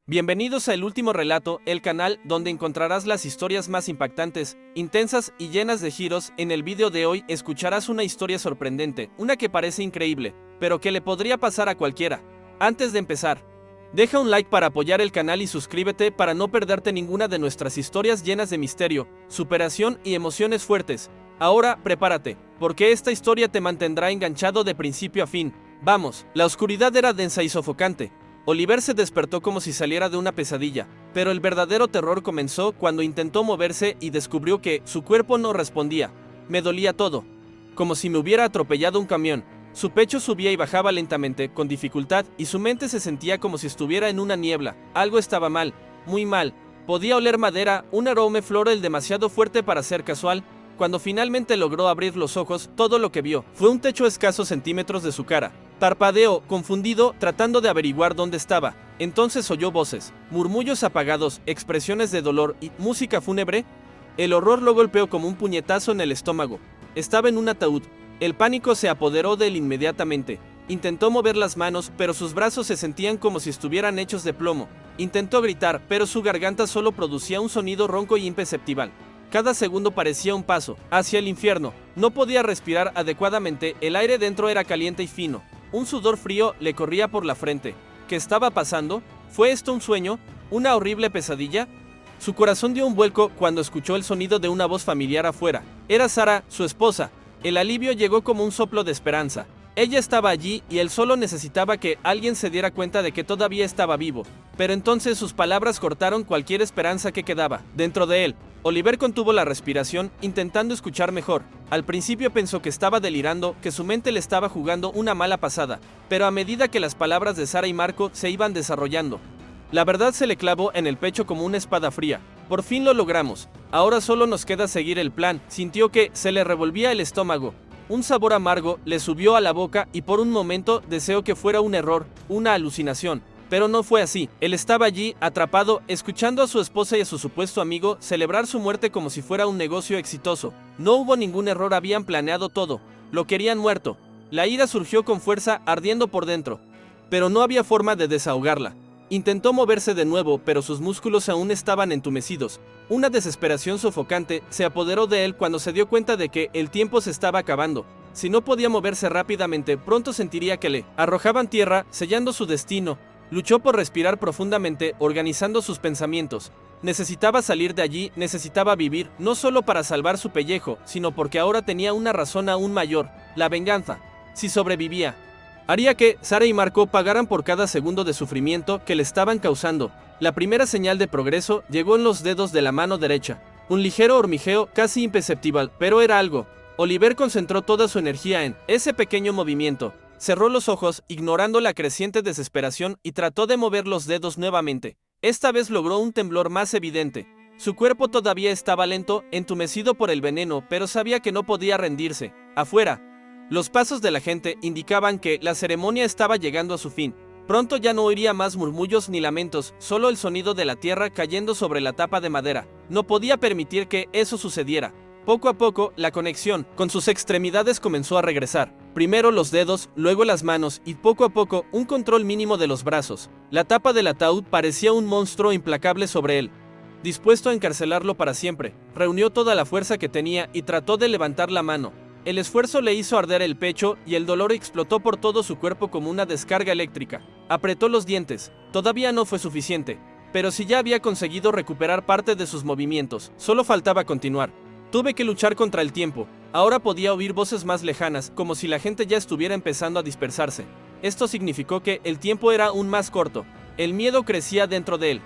Bienvenidos a El Último Relato, el canal donde encontrarás las historias más impactantes, intensas y llenas de giros. En el vídeo de hoy escucharás una historia sorprendente, una que parece increíble, pero que le podría pasar a cualquiera. Antes de empezar, deja un like para apoyar el canal y suscríbete para no perderte ninguna de nuestras historias llenas de misterio, superación y emociones fuertes. Ahora, prepárate, porque esta historia te mantendrá enganchado de principio a fin. Vamos, la oscuridad era densa y sofocante. Oliver se despertó como si saliera de una pesadilla, pero el verdadero terror comenzó cuando intentó moverse y descubrió que su cuerpo no respondía. Me dolía todo, como si me hubiera atropellado un camión. Su pecho subía y bajaba lentamente, con dificultad, y su mente se sentía como si estuviera en una niebla. Algo estaba mal, muy mal. Podía oler madera, un aroma floral demasiado fuerte para ser casual. Cuando finalmente logró abrir los ojos, todo lo que vio fue un techo a escasos centímetros de su cara. Parpadeó, confundido, tratando de averiguar dónde estaba. Entonces oyó voces, murmullos apagados, expresiones de dolor y música fúnebre. El horror lo golpeó como un puñetazo en el estómago. Estaba en un ataúd. El pánico se apoderó de él inmediatamente. Intentó mover las manos, pero sus brazos se sentían como si estuvieran hechos de plomo. Intentó gritar, pero su garganta solo producía un sonido ronco y imperceptible. Cada segundo parecía un paso hacia el infierno. No podía respirar adecuadamente, el aire dentro era caliente y fino. Un sudor frío le corría por la frente. ¿Qué estaba pasando? ¿Fue esto un sueño? ¿Una horrible pesadilla? Su corazón dio un vuelco cuando escuchó el sonido de una voz familiar afuera. Era Sara, su esposa. El alivio llegó como un soplo de esperanza. Ella estaba allí y él solo necesitaba que alguien se diera cuenta de que todavía estaba vivo. Pero entonces sus palabras cortaron cualquier esperanza que quedaba dentro de él. Oliver contuvo la respiración, intentando escuchar mejor. Al principio pensó que estaba delirando, que su mente le estaba jugando una mala pasada, pero a medida que las palabras de Sara y Marco se iban desarrollando, la verdad se le clavó en el pecho como una espada fría. Por fin lo logramos. Ahora solo nos queda seguir el plan. Sintió que se le revolvía el estómago. Un sabor amargo le subió a la boca y por un momento deseó que fuera un error, una alucinación. Pero no fue así. Él estaba allí, atrapado, escuchando a su esposa y a su supuesto amigo celebrar su muerte como si fuera un negocio exitoso. No hubo ningún error, habían planeado todo. Lo querían muerto. La ira surgió con fuerza, ardiendo por dentro. Pero no había forma de desahogarla. Intentó moverse de nuevo, pero sus músculos aún estaban entumecidos. Una desesperación sofocante se apoderó de él cuando se dio cuenta de que el tiempo se estaba acabando. Si no podía moverse rápidamente, pronto sentiría que le arrojaban tierra, sellando su destino. Luchó por respirar profundamente, organizando sus pensamientos. Necesitaba salir de allí, necesitaba vivir, no solo para salvar su pellejo, sino porque ahora tenía una razón aún mayor, la venganza. Si sobrevivía, haría que Sara y Marco pagaran por cada segundo de sufrimiento que le estaban causando. La primera señal de progreso llegó en los dedos de la mano derecha. Un ligero hormigueo, casi imperceptible, pero era algo. Oliver concentró toda su energía en ese pequeño movimiento. Cerró los ojos, ignorando la creciente desesperación, y trató de mover los dedos nuevamente. Esta vez logró un temblor más evidente. Su cuerpo todavía estaba lento, entumecido por el veneno, pero sabía que no podía rendirse. Afuera, los pasos de la gente indicaban que la ceremonia estaba llegando a su fin. Pronto ya no oiría más murmullos ni lamentos, solo el sonido de la tierra cayendo sobre la tapa de madera. No podía permitir que eso sucediera. Poco a poco, la conexión con sus extremidades comenzó a regresar. Primero los dedos, luego las manos y poco a poco un control mínimo de los brazos. La tapa del ataúd parecía un monstruo implacable sobre él, dispuesto a encarcelarlo para siempre. Reunió toda la fuerza que tenía y trató de levantar la mano. El esfuerzo le hizo arder el pecho y el dolor explotó por todo su cuerpo como una descarga eléctrica. Apretó los dientes. Todavía no fue suficiente. Pero si ya había conseguido recuperar parte de sus movimientos, solo faltaba continuar. Tuve que luchar contra el tiempo. Ahora podía oír voces más lejanas, como si la gente ya estuviera empezando a dispersarse. Esto significó que el tiempo era aún más corto. El miedo crecía dentro de él.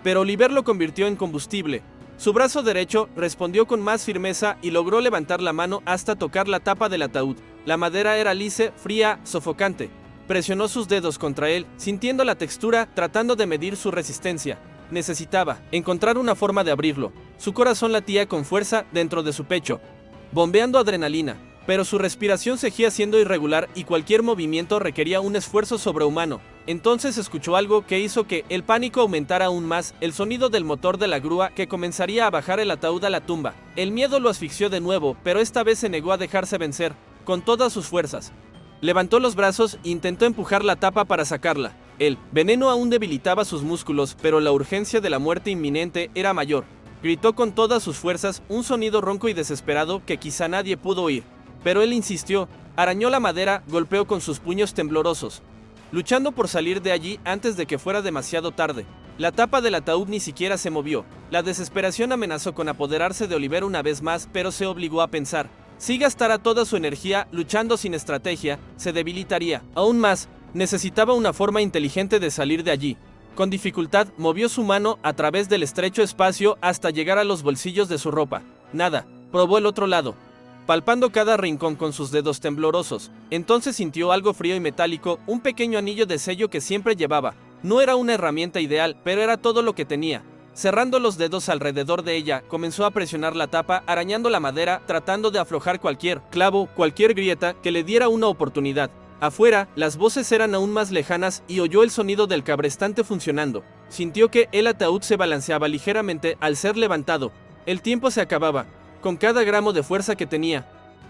Pero Oliver lo convirtió en combustible. Su brazo derecho respondió con más firmeza y logró levantar la mano hasta tocar la tapa del ataúd. La madera era lisa, fría, sofocante. Presionó sus dedos contra él, sintiendo la textura, tratando de medir su resistencia. Necesitaba encontrar una forma de abrirlo. Su corazón latía con fuerza dentro de su pecho, bombeando adrenalina, pero su respiración seguía siendo irregular y cualquier movimiento requería un esfuerzo sobrehumano. Entonces escuchó algo que hizo que el pánico aumentara aún más, el sonido del motor de la grúa que comenzaría a bajar el ataúd a la tumba. El miedo lo asfixió de nuevo, pero esta vez se negó a dejarse vencer, con todas sus fuerzas. Levantó los brazos e intentó empujar la tapa para sacarla. El veneno aún debilitaba sus músculos, pero la urgencia de la muerte inminente era mayor. Gritó con todas sus fuerzas, un sonido ronco y desesperado que quizá nadie pudo oír. Pero él insistió, arañó la madera, golpeó con sus puños temblorosos, luchando por salir de allí antes de que fuera demasiado tarde. La tapa del ataúd ni siquiera se movió. La desesperación amenazó con apoderarse de Oliver una vez más, pero se obligó a pensar. Si gastara toda su energía luchando sin estrategia, se debilitaría. Aún más, necesitaba una forma inteligente de salir de allí. Con dificultad, movió su mano a través del estrecho espacio hasta llegar a los bolsillos de su ropa. Nada. Probó el otro lado, palpando cada rincón con sus dedos temblorosos. Entonces sintió algo frío y metálico, un pequeño anillo de sello que siempre llevaba. No era una herramienta ideal, pero era todo lo que tenía. Cerrando los dedos alrededor de ella, comenzó a presionar la tapa, arañando la madera, tratando de aflojar cualquier clavo, cualquier grieta que le diera una oportunidad. Afuera, las voces eran aún más lejanas y oyó el sonido del cabrestante funcionando. Sintió que el ataúd se balanceaba ligeramente al ser levantado. El tiempo se acababa, con cada gramo de fuerza que tenía.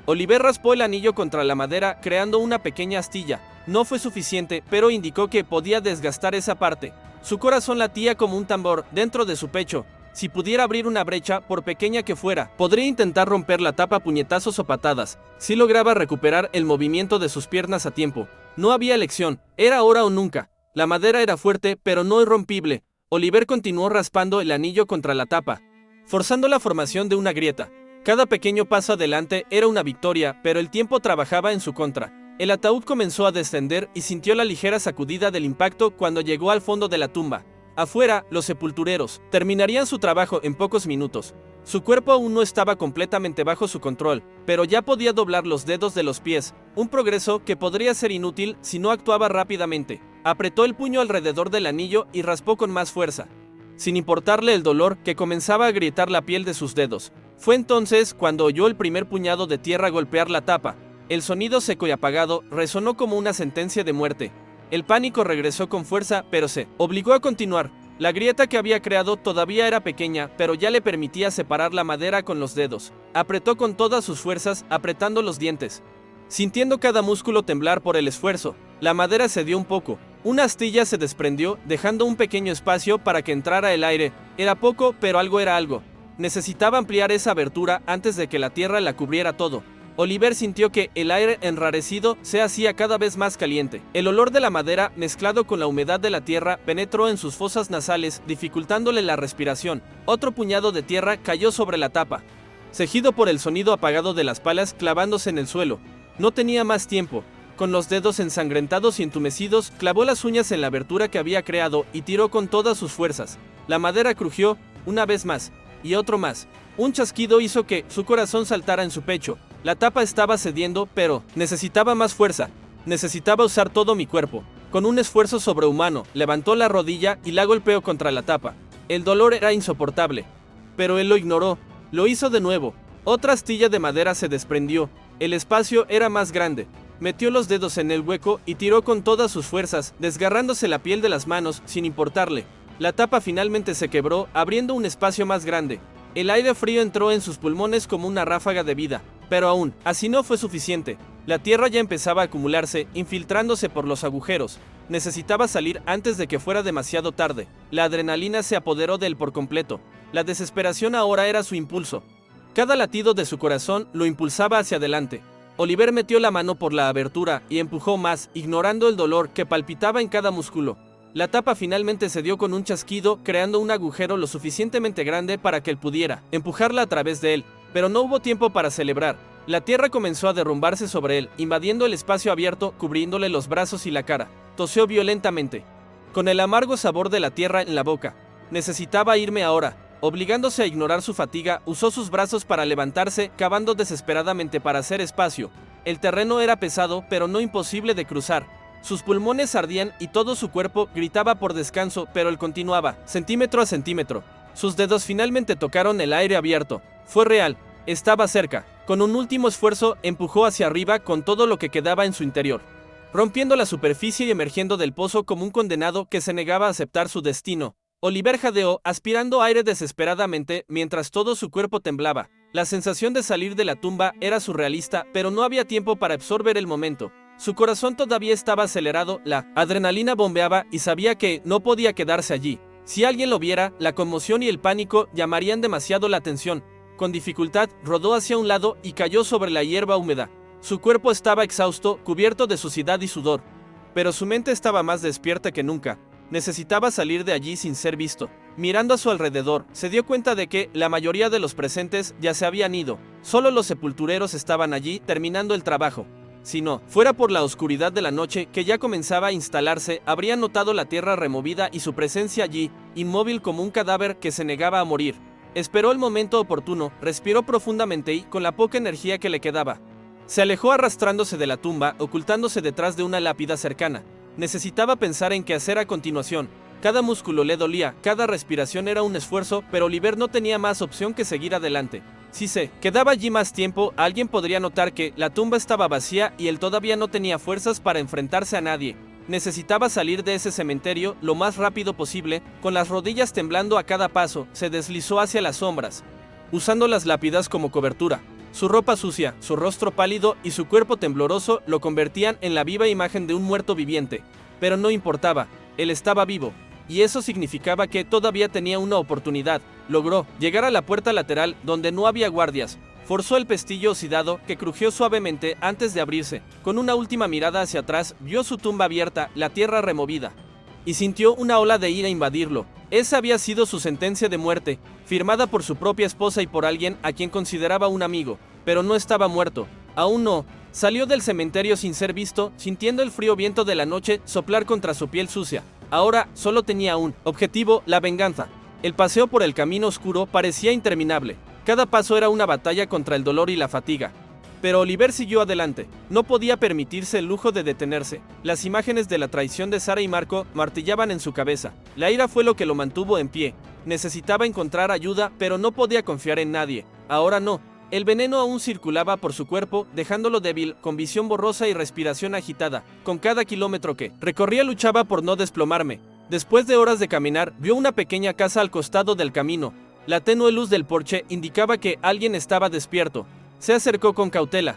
Oliver raspó el anillo contra la madera, creando una pequeña astilla. No fue suficiente, pero indicó que podía desgastar esa parte. Su corazón latía como un tambor dentro de su pecho. Si pudiera abrir una brecha, por pequeña que fuera, podría intentar romper la tapa a puñetazos o patadas. Si lograba recuperar el movimiento de sus piernas a tiempo. No había elección, era ahora o nunca. La madera era fuerte, pero no irrompible. Oliver continuó raspando el anillo contra la tapa, forzando la formación de una grieta. Cada pequeño paso adelante era una victoria, pero el tiempo trabajaba en su contra. El ataúd comenzó a descender y sintió la ligera sacudida del impacto cuando llegó al fondo de la tumba. Afuera, los sepultureros terminarían su trabajo en pocos minutos. Su cuerpo aún no estaba completamente bajo su control, pero ya podía doblar los dedos de los pies, un progreso que podría ser inútil si no actuaba rápidamente. Apretó el puño alrededor del anillo y raspó con más fuerza, sin importarle el dolor que comenzaba a agrietar la piel de sus dedos. Fue entonces cuando oyó el primer puñado de tierra golpear la tapa. El sonido seco y apagado resonó como una sentencia de muerte. El pánico regresó con fuerza, pero se obligó a continuar. La grieta que había creado todavía era pequeña, pero ya le permitía separar la madera con los dedos. Apretó con todas sus fuerzas, apretando los dientes, sintiendo cada músculo temblar por el esfuerzo. La madera cedió un poco. Una astilla se desprendió, dejando un pequeño espacio para que entrara el aire. Era poco, pero algo era algo. Necesitaba ampliar esa abertura antes de que la tierra la cubriera todo. Oliver sintió que el aire enrarecido se hacía cada vez más caliente. El olor de la madera, mezclado con la humedad de la tierra, penetró en sus fosas nasales, dificultándole la respiración. Otro puñado de tierra cayó sobre la tapa, seguido por el sonido apagado de las palas clavándose en el suelo. No tenía más tiempo. Con los dedos ensangrentados y entumecidos, clavó las uñas en la abertura que había creado y tiró con todas sus fuerzas. La madera crujió, una vez más, y otro más. Un chasquido hizo que su corazón saltara en su pecho. La tapa estaba cediendo, pero necesitaba más fuerza. Necesitaba usar todo mi cuerpo. Con un esfuerzo sobrehumano, levantó la rodilla y la golpeó contra la tapa. El dolor era insoportable, pero él lo ignoró. Lo hizo de nuevo. Otra astilla de madera se desprendió. El espacio era más grande. Metió los dedos en el hueco y tiró con todas sus fuerzas, desgarrándose la piel de las manos sin importarle. La tapa finalmente se quebró, abriendo un espacio más grande. El aire frío entró en sus pulmones como una ráfaga de vida. Pero aún así no fue suficiente. La tierra ya empezaba a acumularse, infiltrándose por los agujeros. Necesitaba salir antes de que fuera demasiado tarde. La adrenalina se apoderó de él por completo. La desesperación ahora era su impulso. Cada latido de su corazón lo impulsaba hacia adelante. Oliver metió la mano por la abertura y empujó más, ignorando el dolor que palpitaba en cada músculo. La tapa finalmente cedió con un chasquido, creando un agujero lo suficientemente grande para que él pudiera empujarla a través de él. Pero no hubo tiempo para celebrar. La tierra comenzó a derrumbarse sobre él, invadiendo el espacio abierto, cubriéndole los brazos y la cara. Tosió violentamente, con el amargo sabor de la tierra en la boca. Necesitaba irme ahora. Obligándose a ignorar su fatiga, usó sus brazos para levantarse, cavando desesperadamente para hacer espacio. El terreno era pesado, pero no imposible de cruzar. Sus pulmones ardían y todo su cuerpo gritaba por descanso, pero él continuaba, centímetro a centímetro. Sus dedos finalmente tocaron el aire abierto. Fue real, estaba cerca. Con un último esfuerzo, empujó hacia arriba con todo lo que quedaba en su interior, rompiendo la superficie y emergiendo del pozo como un condenado que se negaba a aceptar su destino. Oliver jadeó, aspirando aire desesperadamente mientras todo su cuerpo temblaba. La sensación de salir de la tumba era surrealista, pero no había tiempo para absorber el momento. Su corazón todavía estaba acelerado, la adrenalina bombeaba y sabía que no podía quedarse allí. Si alguien lo viera, la conmoción y el pánico llamarían demasiado la atención. Con dificultad, rodó hacia un lado y cayó sobre la hierba húmeda. Su cuerpo estaba exhausto, cubierto de suciedad y sudor. Pero su mente estaba más despierta que nunca. Necesitaba salir de allí sin ser visto. Mirando a su alrededor, se dio cuenta de que la mayoría de los presentes ya se habían ido. Solo los sepultureros estaban allí terminando el trabajo. Si no fuera por la oscuridad de la noche que ya comenzaba a instalarse, habrían notado la tierra removida y su presencia allí, inmóvil como un cadáver que se negaba a morir. Esperó el momento oportuno, respiró profundamente y, con la poca energía que le quedaba, se alejó arrastrándose de la tumba, ocultándose detrás de una lápida cercana. Necesitaba pensar en qué hacer a continuación. Cada músculo le dolía, cada respiración era un esfuerzo, pero Oliver no tenía más opción que seguir adelante. Si se quedaba allí más tiempo, alguien podría notar que la tumba estaba vacía y él todavía no tenía fuerzas para enfrentarse a nadie. Necesitaba salir de ese cementerio lo más rápido posible. Con las rodillas temblando a cada paso, se deslizó hacia las sombras, usando las lápidas como cobertura. Su ropa sucia, su rostro pálido y su cuerpo tembloroso lo convertían en la viva imagen de un muerto viviente. Pero no importaba, él estaba vivo. Y eso significaba que todavía tenía una oportunidad. Logró llegar a la puerta lateral donde no había guardias. Forzó el pestillo oxidado que crujió suavemente antes de abrirse. Con una última mirada hacia atrás, vio su tumba abierta, la tierra removida. Y sintió una ola de ira invadirlo. Esa había sido su sentencia de muerte, firmada por su propia esposa y por alguien a quien consideraba un amigo. Pero no estaba muerto. Aún no. Salió del cementerio sin ser visto, sintiendo el frío viento de la noche soplar contra su piel sucia. Ahora solo tenía un objetivo: la venganza. El paseo por el camino oscuro parecía interminable. Cada paso era una batalla contra el dolor y la fatiga. Pero Oliver siguió adelante. No podía permitirse el lujo de detenerse. Las imágenes de la traición de Sarah y Marco martillaban en su cabeza. La ira fue lo que lo mantuvo en pie. Necesitaba encontrar ayuda, pero no podía confiar en nadie. Ahora no. El veneno aún circulaba por su cuerpo, dejándolo débil, con visión borrosa y respiración agitada. Con cada kilómetro que recorría luchaba por no desplomarme. Después de horas de caminar, vio una pequeña casa al costado del camino. La tenue luz del porche indicaba que alguien estaba despierto. Se acercó con cautela,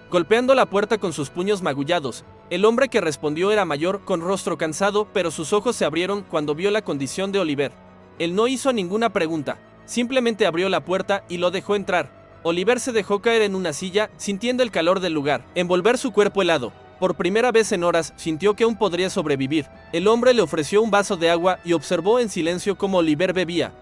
golpeando la puerta con sus puños magullados. El hombre que respondió era mayor, con rostro cansado, pero sus ojos se abrieron cuando vio la condición de Oliver. Él no hizo ninguna pregunta, simplemente abrió la puerta y lo dejó entrar. Oliver se dejó caer en una silla, sintiendo el calor del lugar envolver su cuerpo helado. Por primera vez en horas, sintió que aún podría sobrevivir. El hombre le ofreció un vaso de agua y observó en silencio cómo Oliver bebía,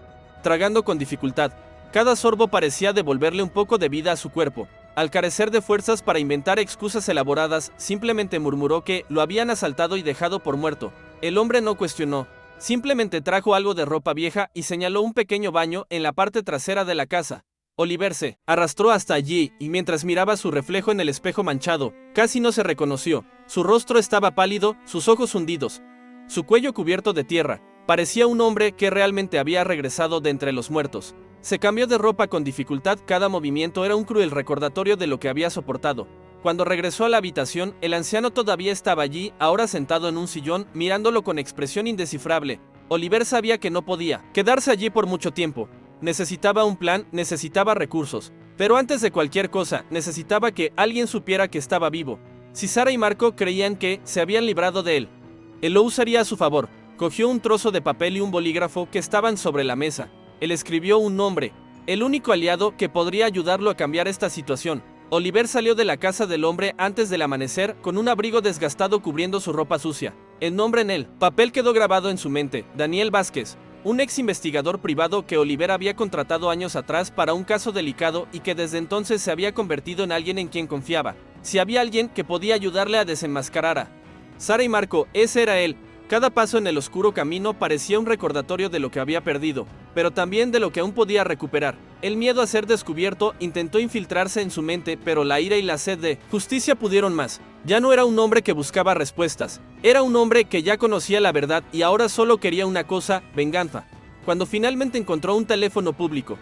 tragando con dificultad. Cada sorbo parecía devolverle un poco de vida a su cuerpo. Al carecer de fuerzas para inventar excusas elaboradas, simplemente murmuró que lo habían asaltado y dejado por muerto. El hombre no cuestionó. Simplemente trajo algo de ropa vieja y señaló un pequeño baño en la parte trasera de la casa. Oliver se arrastró hasta allí y mientras miraba su reflejo en el espejo manchado, casi no se reconoció. Su rostro estaba pálido, sus ojos hundidos, su cuello cubierto de tierra. Parecía un hombre que realmente había regresado de entre los muertos. Se cambió de ropa con dificultad, cada movimiento era un cruel recordatorio de lo que había soportado. Cuando regresó a la habitación, el anciano todavía estaba allí, ahora sentado en un sillón, mirándolo con expresión indescifrable. Oliver sabía que no podía quedarse allí por mucho tiempo. Necesitaba un plan, necesitaba recursos. Pero antes de cualquier cosa, necesitaba que alguien supiera que estaba vivo. Si Sarah y Marco creían que se habían librado de él, él lo usaría a su favor. Cogió un trozo de papel y un bolígrafo que estaban sobre la mesa. Él escribió un nombre, el único aliado que podría ayudarlo a cambiar esta situación. Oliver salió de la casa del hombre antes del amanecer con un abrigo desgastado cubriendo su ropa sucia. El nombre en el papel quedó grabado en su mente: Daniel Vázquez, un ex investigador privado que Oliver había contratado años atrás para un caso delicado y que desde entonces se había convertido en alguien en quien confiaba. Si había alguien que podía ayudarle a desenmascarar a Sarah y Marco, ese era él. Cada paso en el oscuro camino parecía un recordatorio de lo que había perdido, pero también de lo que aún podía recuperar. El miedo a ser descubierto intentó infiltrarse en su mente, pero la ira y la sed de justicia pudieron más. Ya no era un hombre que buscaba respuestas, era un hombre que ya conocía la verdad y ahora solo quería una cosa: venganza. Cuando finalmente encontró un teléfono público,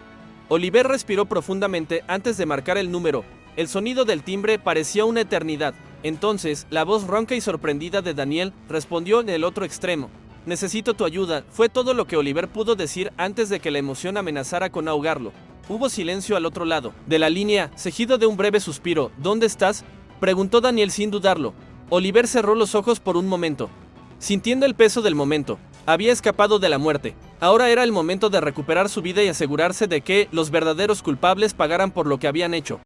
Oliver respiró profundamente antes de marcar el número. El sonido del timbre parecía una eternidad. Entonces, la voz ronca y sorprendida de Daniel respondió en el otro extremo. Necesito tu ayuda, fue todo lo que Oliver pudo decir antes de que la emoción amenazara con ahogarlo. Hubo silencio al otro lado de la línea, seguido de un breve suspiro. ¿Dónde estás?, preguntó Daniel sin dudarlo. Oliver cerró los ojos por un momento. Sintiendo el peso del momento, había escapado de la muerte. Ahora era el momento de recuperar su vida y asegurarse de que los verdaderos culpables pagaran por lo que habían hecho.